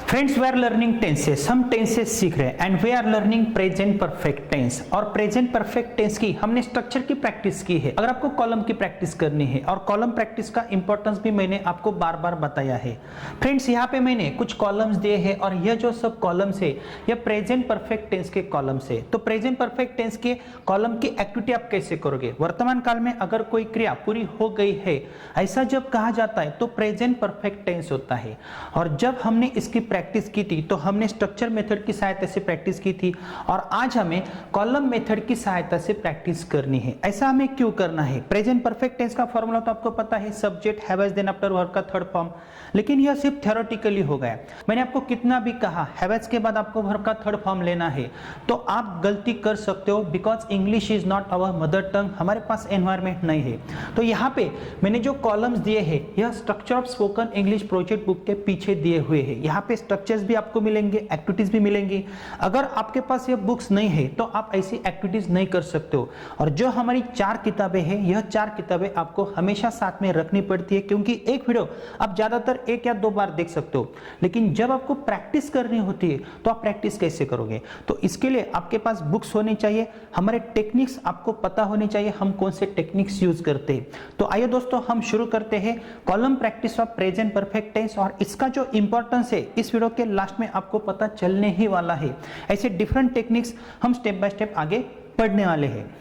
Friends, we are learning tenses, हम tenses सीख रहे हैं and we are learning present perfect tense. और प्रेजेंट परफेक्ट टेंस की हमने स्ट्रक्चर की प्रैक्टिस की है। अगर आपको कॉलम की प्रैक्टिस करनी है, और कॉलम प्रैक्टिस का इंपॉर्टेंस भी मैंने आपको बार बार बताया है। फ्रेंड्स, यहाँ पे मैंने कुछ कॉलम्स दिए हैं और यह जो सब कॉलम्स है यह प्रेजेंट परफेक्ट टेंस के कॉलम्स है। तो प्रेजेंट परफेक्ट टेंस के कॉलम की एक्टिविटी आप कैसे करोगे? वर्तमान काल में अगर कोई क्रिया पूरी हो गई है, ऐसा जब कहा जाता है तो प्रेजेंट परफेक्ट टेंस होता है। और जब हमने इसकी प्रैक्टिस की थी तो हमने स्ट्रक्चर मेथड की सहायता से प्रैक्टिस की थी, और आज हमें कॉलम मेथड की सहायता से प्रैक्टिस करनी है। ऐसा हमें क्यों करना है? प्रेजेंट परफेक्ट टेंस का फॉर्मूला तो आपको पता है, subject have has then after verb का थर्ड फॉर्म। लेकिन यह सिर्फ थ्योरेटिकली हो गया। मैंने आपको कितना भी कहा हैव हैज के बाद आपको वर्ब का थर्ड फॉर्म लेना है, तो आप गलती कर सकते हो, because English is not our mother tongue, हमारे पास एनवायरमेंट नहीं है। तो यहाँ पे मैंने जो कॉलम्स दिए हैं यह structure of spoken English project book के पीछे दिए हुए हैं। यहाँ पे स्ट्रक्चर्स भी आपको मिलेंगे, एक्टिविटीज भी मिलेंगी। अगर आपके पास ये बुक्स नहीं है तो आप ऐसी एक्टिविटीज नहीं कर सकते हो। और जो हमारी 4 किताबें हैं, यह 4 किताबें आपको हमेशा साथ में रखनी पड़ती है, क्योंकि एक वीडियो आप ज्यादातर 1 या 2 बार देख सकते हो, लेकिन जब आपको प्रैक्टिस करनी होती है तो आप प्रैक्टिस कैसे करोगे? तो इसके लिए आपके पास बुक्स होनी चाहिए, हमारे टेक्निक्स आपको पता होनी चाहिए, हम कौन से टेक्निक्स यूज करते हैं। तो आइए दोस्तों, हम शुरू करते हैं column practice of present perfect tense. और इसका जो इंपॉर्टेंस है इस वीडियो के लास्ट में आपको पता चलने ही वाला है। ऐसे डिफरेंट टेक्निक्स हम स्टेप बाय स्टेप आगे पढ़ने वाले हैं।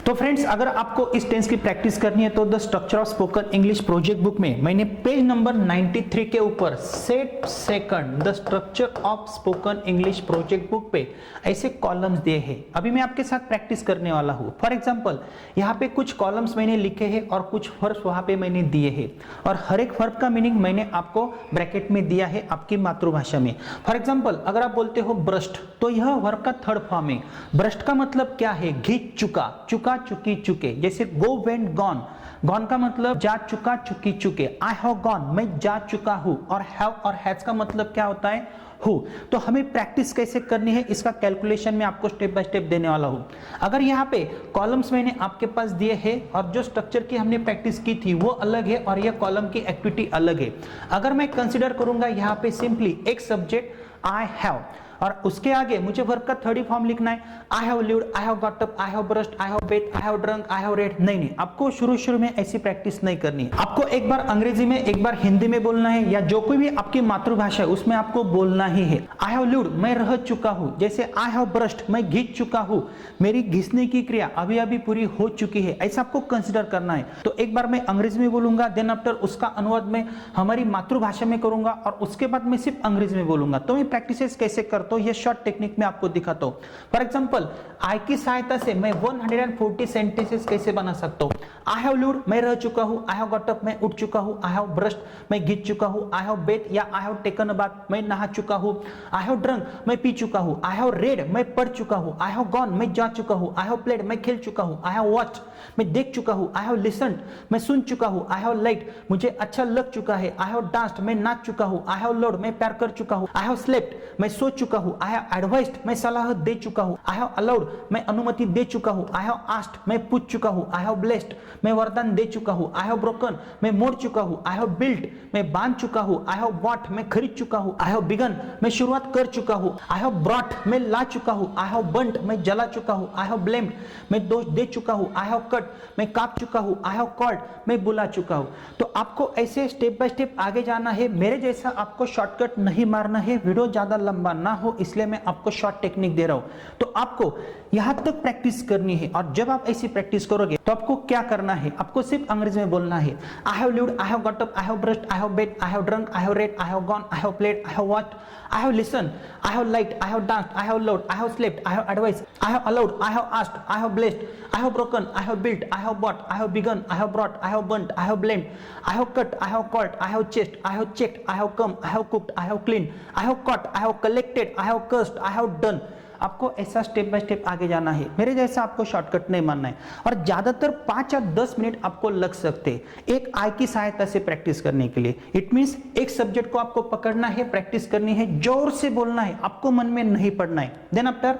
तो फ्रेंड्स, अगर आपको इस टेंस की प्रैक्टिस करनी है तो the structure of spoken English project book में मैंने पेज नंबर 93 के ऊपर set second the structure of spoken English project book पे ऐसे कॉलम्स दिए हैं। अभी मैं आपके साथ प्रैक्टिस करने वाला हूं। फॉर एग्जांपल, यहाँ पे कुछ कॉलम्स मैंने लिखे हैं और कुछ वर्ब्स वहां पे मैंने दिए हैं, और हर एक वर्ब का मीनिंग मैंने आपको ब्रैकेट में दिया है आपकी मातृभाषा में। फॉर एग्जाम्पल, अगर आप बोलते हो ब्रस्ट, तो यह वर्ब का थर्ड फॉर्म है। ब्रस्ट का मतलब क्या है? घिंच चुका, चुका चुकी चुके। जैसे गो वेंट गॉन, गॉन का मतलब जा चुका चुकी चुके। आई हैव गॉन, मैं जा चुका हूं। और हैव और हैज का मतलब क्या होता है? हूं। तो हमें प्रैक्टिस कैसे करनी है इसका कैलकुलेशन में आपको स्टेप बाय स्टेप देने वाला हूं। अगर यहाँ पे कॉलम्स मैंने आपके पास दिए हैं और जो स्ट्रक्चर की हमने प्रैक्टिस की थी वो अलग है और यह कॉलम की एक्टिविटी अलग है। अगर मैं कंसीडर करूंगा यहाँ पे सिंपली एक सब्जेक्ट आई हैव, और उसके आगे मुझे वर्ब का थर्ड फॉर्म लिखना है। I have lived, I have got up, I have brushed, I have Beth, I have drunk, I have read. नहीं, आपको शुरू में ऐसी प्रैक्टिस नहीं करनी है। आपको एक बार अंग्रेजी में, एक बार हिंदी में बोलना है, या जो कोई भी आपकी मातृभाषा है उसमें आपको बोलना ही है। आई हैव लिव्ड, मैं रह चुका हूं। जैसे आई हैव ब्रश्ड, मैं घिस चुका हूं, मेरी घिसने की क्रिया अभी अभी पूरी हो चुकी है। ऐसा आपको कंसिडर करना है। तो एक बार मैं अंग्रेजी में बोलूंगा, देन आफ्टर उसका अनुवाद में हमारी मातृभाषा में करूंगा, और उसके बाद मैं सिर्फ अंग्रेजी में बोलूंगा। तो मैं प्रैक्टिस कैसे करता हूं, ये शॉर्ट टेक्निक में आपको दिखाता हूं। फॉर एग्जांपल, आई की सहायता से मैं 140 सेंटेंसेस कैसे बना सकता हूं। आई हैव लिव्ड, मैं रह चुका हूं। आई हैव गॉट अप, मैं उठ चुका हूं। आई हैव ब्रश्ड, मैं घिस चुका हूं। आई हैव बेथ या I have taken a bath, मैं नहा चुका हूं। आई हैव ड्रंक, मैं पी चुका हूं। आई हैव रेड, मैं पढ़ चुका हूं। आई हैव गॉन, मैं जा चुका हूं। आई हैव प्लेड, मैं खेल चुका हूं। आई हैव वॉच्ड, मैं देख चुका हूं। आई हैव लिसन्ड, मैं सुन चुका हूं। आई हैव लाइक्ड, मुझे अच्छा लग चुका है। आई हैव डांस्ड, मैं नाच चुका हूं। आई हैव लव्ड, मैं प्यार कर चुका हूं। आई हैव स्लेप्ट, मैं सो चुका हूं। आई हैव एडवाइस्ड, मैं सलाह दे चुका हूं। आई हैव अलाउड, मैं अनुमति दे चुका हूं। आई हैव आस्क्ड, मैं पूछ चुका हूं। आई हैव ब्लेस्ड, मैं वरदान दे चुका हूं। आई हैव ब्रोकन, मैं मोड़ चुका हूं। आई हैव बिल्ट, मैं बांध चुका हूं। आई हैव बॉट, मैं खरीद चुका हूं। आई हैव बिगन, मैं शुरुआत कर चुका हूं। आई हैव ब्रॉट, मैं ला चुका हूं। आई हैव बर्न्ट, मैं जला चुका हूं। आई हैव ब्लेम्ड, मैं दोष दे चुका हूं। आई हैव कट, मैं काट चुका हूं। आई हैव कॉल्ड, मैं बुला चुका हूं। तो आपको ऐसे स्टेप बाय स्टेप आगे जाना है। मेरे जैसा आपको शॉर्टकट नहीं मारना है। वीडियो ज्यादा लंबा ना हो इसलिए मैं आपको शॉर्ट टेक्निक दे रहा हूं। तो आपको यहां तक प्रैक्टिस करनी है, और जब आप ऐसी प्रैक्टिस करोगे तो आपको क्या करना है? आपको सिर्फ अंग्रेजी में बोलना है। I have lived, I have got up, I have brushed, I have Beth, I have drunk, I have read, I have gone, I have played, I have watched, I have listened, I have liked, I have danced, I have loved, I have slept, I have advised, I have allowed, I have asked, I have blessed, I have broken, I have built, I have bought, I have begun, I have brought, I have burnt, I have blamed, I have cut, I have called, I have chased, I have checked, I have come, I have cooked, I have clean, I have caught, I have collected, I have cursed, I have done. आपको ऐसा step by step आगे जाना है। मेरे जैसा आपको shortcut नहीं मानना है। और ज्यादातर 5 या 10 मिनट आपको लग सकते हैं एक आई की सहायता से प्रैक्टिस करने के लिए। इट मींस एक सब्जेक्ट को आपको पकड़ना है, प्रैक्टिस करनी है, जोर से बोलना है, आपको मन में नहीं पढ़ना है। देन आफ्टर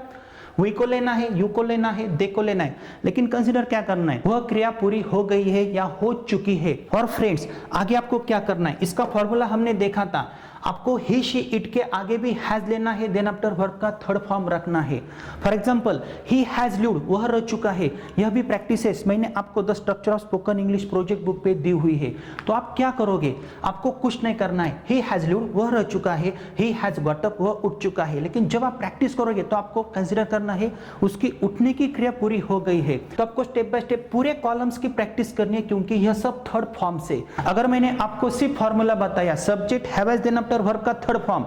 वी को लेना है, यू को लेना है, दे को लेना है, लेकिन कंसीडर क्या करना है, वह क्रिया पूरी हो गई है या हो चुकी है। और फ्रेंड्स आगे आपको क्या करना है, इसका फॉर्मूला हमने देखा था, आपको ही शी इट के आगे भी हैज लेना है, देन आफ्टर वर्ब का थर्ड फॉर्म रखना है। For example he has lived, वह रह चुका है। यह भी प्रैक्टिसेस मैंने आपको the structure of spoken English project book पे दी हुई है। तो आप क्या करोगे, आपको कुछ नहीं करना है, ही हैज लिव्ड वह रह चुका है, ही हैज गॉट अप वह उठ चुका है। लेकिन जब आप प्रैक्टिस करोगे तो आपको कंसीडर करना है उसकी उठने की क्रिया पूरी हो गई है। तो आपको स्टेप बाय स्टेप पूरे कॉलम्स की प्रैक्टिस करनी है, क्योंकि यह सब थर्ड फॉर्म से। अगर मैंने आपको सिर्फ फॉर्मूला बताया subject have has then verb का थर्ड फॉर्म,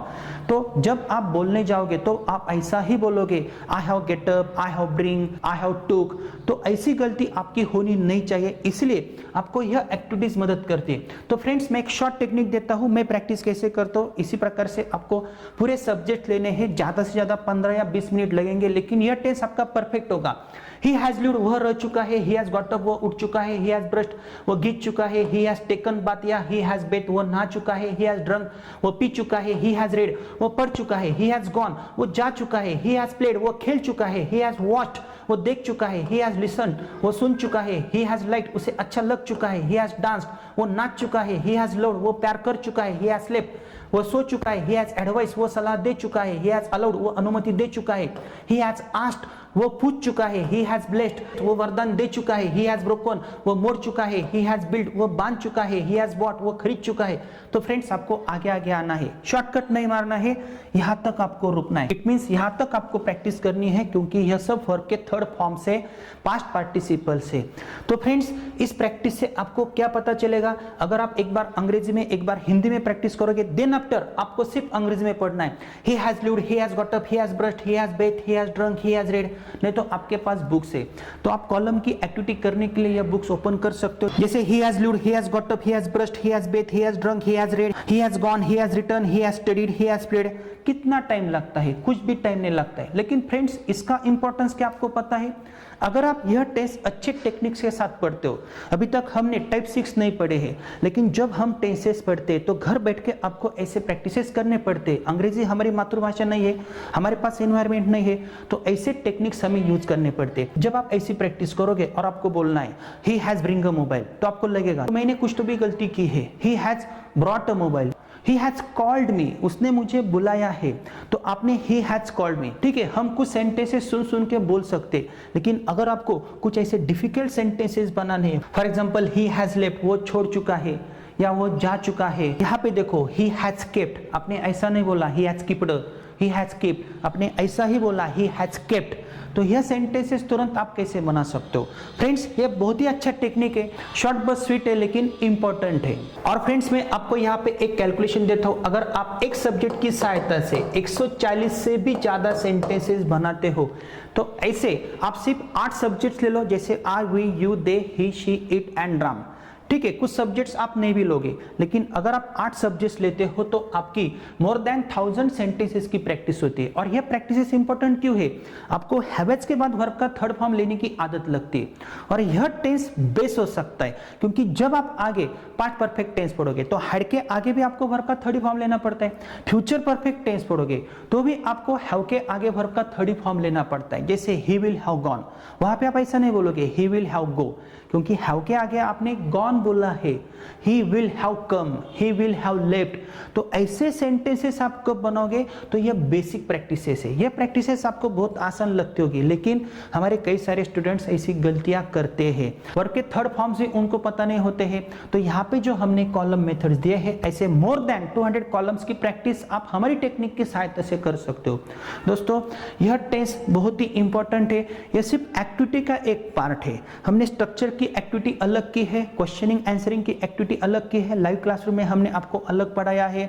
तो जब आप बोलने जाओगे तो आप ऐसा ही बोलोगे, I have get up, I have bring, I have took. तो ऐसी गलती आपकी होनी नहीं चाहिए, इसलिए आपको यह एक्टिविटीज मदद करती है। तो फ्रेंड्स मैं एक शॉर्ट टेक्निक देता हूं, मैं प्रैक्टिस कैसे करता हूं। इसी प्रकार से आपको पूरे सब्जेक्ट लेने हैं, ज्यादा से ज्यादा 15 या 20 मिनट लगेंगे, लेकिन यह टेंस आपका परफेक्ट होगा। ही हैज लिव्ड वह रह चुका है, ही हैज गॉट अप वह उठ चुका है, ही हैज ब्रश्ड वह गीत चुका है, ही हैज टेकन बाथ या ही हैज बेथ वह नहा चुका है, ही हैज ड्रंक वह पी चुका है, ही हैज रेड वह पढ़ चुका है, ही हैज गॉन वो जा चुका है, ही हैज प्लेड वह खेल चुका है, ही हैज वॉच्ड वो देख चुका है, ही हैज लिसन्ड वो सुन चुका है, ही हैज लाइक्ड उसे अच्छा लग चुका है, ही हैज डांस्ड वो नाच चुका है, ही हैज लव्ड वो प्यार कर चुका है, ही हैज स्लेप्ट वो सो चुका है, ही हैज एडवाइस वो सलाह दे चुका है, ही हैज अलाउड वो अनुमति दे चुका है, ही हैज आस्क्ड वो पूछ चुका है, ही हैज ब्लेस्ड वो वरदान दे चुका है, ही हैज ब्रोकन वो मोड़ चुका है, ही हैज बिल्ड वो बांध चुका है, ही हैज बॉट वो खरीद चुका है। तो फ्रेंड्स आपको आगे आगे आना है, शॉर्टकट नहीं मारना है, यहां तक आपको रुकना है। इट मींस यहां तक आपको प्रैक्टिस करनी है, क्योंकि यह सब वर्ब के थर्ड फॉर्म से, पास्ट पार्टिसिपल से। तो फ्रेंड्स इस प्रैक्टिस से आपको क्या पता चलेगा, अगर आप एक बार अंग्रेजी में एक बार हिंदी में प्रैक्टिस करोगे, देन आफ्टर आपको सिर्फ अंग्रेजी में पढ़ना है। He has lived, he has got up, he has brushed, he has Beth, he has drunk, he has red. नहीं तो आपके पास बुक्स है, तो आप कॉलम की एक्टिविटी करने के लिए यह बुक्स ओपन कर सकते हो। जैसे he has lived, he has got up, he has brushed, he has Beth, he has drunk, he has red, he has gone, he has return, he has studied, he has played. कितना time लगता है, कुछ भी time नहीं लगता है। लेकिन friends इसका इंपॉर्टेंस क्या आपको पता है, अगर आप यह टेस्ट अच्छे टेक्निक्स के साथ पढ़ते हो, अभी तक हमने टाइप 6 नहीं पढ़े हैं, लेकिन जब हम टेंसेस पढ़ते हैं तो घर बैठ के आपको ऐसे प्रैक्टिसेस करने पड़ते हैं। अंग्रेजी हमारी मातृभाषा नहीं है, हमारे पास एनवायरमेंट नहीं है, तो ऐसे टेक्निक्स हमें यूज करने पड़ते हैं। जब आप ऐसी प्रैक्टिस करोगे और आपको बोलना है he has bring a mobile, तो आपको लगेगा तो मैंने कुछ तो भी गलती की है। He has brought a mobile, he has called me, उसने मुझे बुलाया है, तो आपने ही हैज कॉल्ड मी। ठीक है, हम कुछ सेंटेंसेस सुन सुन के बोल सकते, लेकिन अगर आपको कुछ ऐसे डिफिकल्ट सेंटेंसेस बनाने हैं, for example he has left वो छोड़ चुका है या वो जा चुका है। यहाँ पे देखो ही हैज केप्ट, आपने ऐसा नहीं बोला he has keeped, he has kept, आपने ऐसा ही बोला ही हैज केप्ट। तो यह सेंटेंसेस तुरंत आप कैसे बना सकते हो। फ्रेंड्स ये बहुत ही अच्छा टेक्निक है, शॉर्ट बट स्वीट है, लेकिन इंपॉर्टेंट है। और फ्रेंड्स मैं आपको यहाँ पे एक कैलकुलेशन देता हूँ, अगर आप एक सब्जेक्ट की सहायता से 140 से भी ज्यादा सेंटेंसेस बनाते हो, तो ऐसे आप सिर्फ 8 सब्जेक्ट्स ले लो, जैसे I, we, you, they, he, she, it and Ram. ठीक है, कुछ सब्जेक्ट्स आप नहीं भी लोगे, लेकिन अगर आप 8 सब्जेक्ट्स लेते हो तो आपकी मोर देन 1000 सेंटेंसेस की प्रैक्टिस होती है। और यह प्रैक्टिस इंपॉर्टेंट क्यों है, आपको हैवेज के बाद वर्ब का थर्ड फॉर्म लेने की आदत लगती है, और यह टेंस बेस हो सकता है, क्योंकि जब आप आगे पास्ट परफेक्ट टेंस पढ़ोगे तो हैड के आगे भी आपको वर्ब का थर्ड फॉर्म लेना पड़ता है। फ्यूचर परफेक्ट टेंस पढ़ोगे तो भी आपको हैव के आगे वर्ब का थर्ड फॉर्म लेना पड़ता है। जैसे ही विल हैव गॉन, वहां पे आप ऐसा नहीं बोलोगे ही विल हैव गो, क्योंकि हैव के आगे आपने गॉन बोला है। He will have come, he will have left. तो ऐसे सेंटेंसेस आप कब बनाओगे, तो ये बेसिक प्रैक्टिसेस है। ये प्रैक्टिसेस आपको बहुत आसान लगती होगी, लेकिन हमारे कई सारे स्टूडेंट्स ऐसी गलतियां करते हैं, वर्ब के थर्ड फॉर्म से उनको पता नहीं होते हैं। तो यहाँ पे जो हमने कॉलम मेथड्स दिए हैं, ऐसे मोर देन 200 कॉलम्स की प्रैक्टिस आप हमारी टेक्निक की सहायता से कर सकते हो। दोस्तों यह टेस्ट बहुत ही इंपॉर्टेंट है, यह सिर्फ एक्टिविटी का एक पार्ट है। हमने स्ट्रक्चर की एक्टिविटी अलग की है, क्वेश्चनिंग आंसरिंग की एक्टिविटी अलग की है, लाइव क्लासरूम में हमने आपको अलग पढ़ाया है,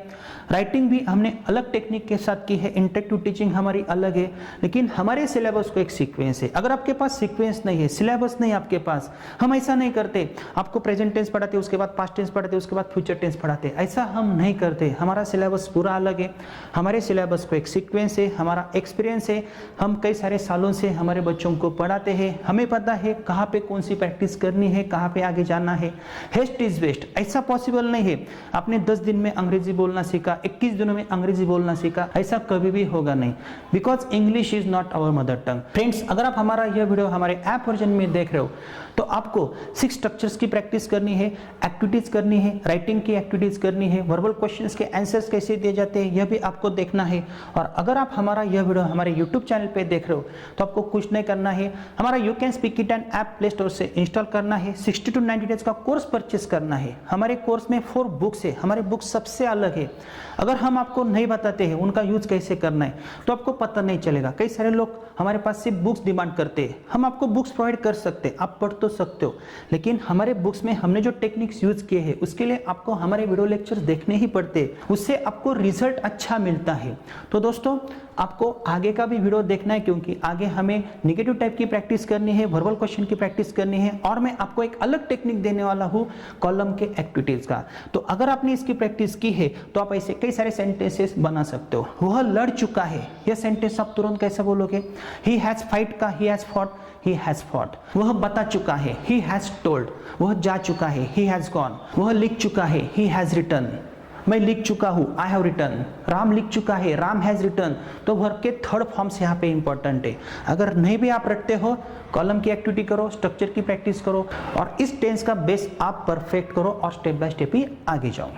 राइटिंग भी हमने अलग टेक्निक के साथ की है, इंटरेक्टिव टीचिंग हमारी अलग है, लेकिन हमारे सिलेबस को एक सीक्वेंस है। अगर आपके पास सीक्वेंस नहीं है, सिलेबस नहीं आपके पास, हम ऐसा नहीं करते आपको प्रेजेंट टेंस पढ़ाते उसके बाद पास्ट टेंस पढ़ाते उसके बाद फ्यूचर टेंस पढ़ाते, ऐसा हम नहीं करते। हमारा सिलेबस पूरा अलग है, हमारे सिलेबस को एक सीक्वेंस है, हमारा एक्सपीरियंस है, हम कई सारे सालों से हमारे बच्चों को पढ़ाते हैं, हमें पता है कहाँ पे कौन सी प्रैक्टिस करनी है, कहाँ पे आगे जाना है। हेस्ट इज वेस्ट, ऐसा पॉसिबल नहीं है। आपने 10 दिन में अंग्रेजी बोलना सीखा, 21 दिनों में अंग्रेजी बोलना सीखा, ऐसा कभी भी होगा नहीं, because English is not our mother tongue. Friends, अगर आप हमारा यह वीडियो हमारे ऐप वर्जन में देख रहे हो तो आपको 6 स्ट्रक्चर्स की प्रैक्टिस करनी है, एक्टिविटीज करनी है, राइटिंग की एक्टिविटीज करनी है, वर्बल क्वेश्चंस के आंसर्स कैसे दिए जाते हैं यह भी आपको देखना है। और अगर आप हमारा यह वीडियो हमारे यूट्यूब चैनल पे देख रहे हो तो आपको कुछ नहीं करना है, हमारा you can speak it and app play store से इंस्टॉल करना है, 60 to 90 डेज का कोर्स परचेस करना है। हमारे कोर्स में 4 बुक्स है, हमारे बुक्स सबसे अलग है। अगर हम आपको नहीं बताते हैं उनका यूज कैसे करना है तो आपको पता नहीं चलेगा। कई सारे लोग हमारे पास से बुक्स डिमांड करते हैं, हम आपको बुक्स प्रोवाइड कर सकते हैं, आप पढ़ तो सकते हो, लेकिन हमारे बुक्स में हमने जो टेक्निक्स यूज किए हैं उसके लिए आपको हमारे वीडियो लेक्चर्स देखने ही पड़ते हैं, उससे आपको रिजल्ट अच्छा मिलता है। तो दोस्तों, आपको आगे का भी वीडियो देखना है क्योंकि आगे हमें नेगेटिव टाइप की प्रैक्टिस करनी है, वर्बल क्वेश्चन की प्रैक्टिस करनी है, और मैं आपको एक अलग टेक्निक देने वाला हूं कॉलम के एक्टिविटीज का। तो अगर आपने इसकी प्रैक्टिस की है तो आप ऐसे कई सारे सेंटेंसेस बना सकते हो। वह लड़ चुका है, यह सेंटेंस आप तुरंत कैसे बोलोगे? ही हैज फाइट का he has fought, he has fought। वह बता चुका है, he has told। वह जा चुका है, he has gone। वह लिख चुका है, he has written। मैं लिख चुका हूं, I have written। राम लिख चुका है, राम हैज रिटर्न। तो वर्ब के थर्ड फॉर्म्स यहाँ पे इंपॉर्टेंट है। अगर नहीं भी आप रटते हो, कॉलम की एक्टिविटी करो, स्ट्रक्चर की प्रैक्टिस करो और इस टेंस का बेस आप परफेक्ट करो और स्टेप बाय स्टेप ही आगे जाओ।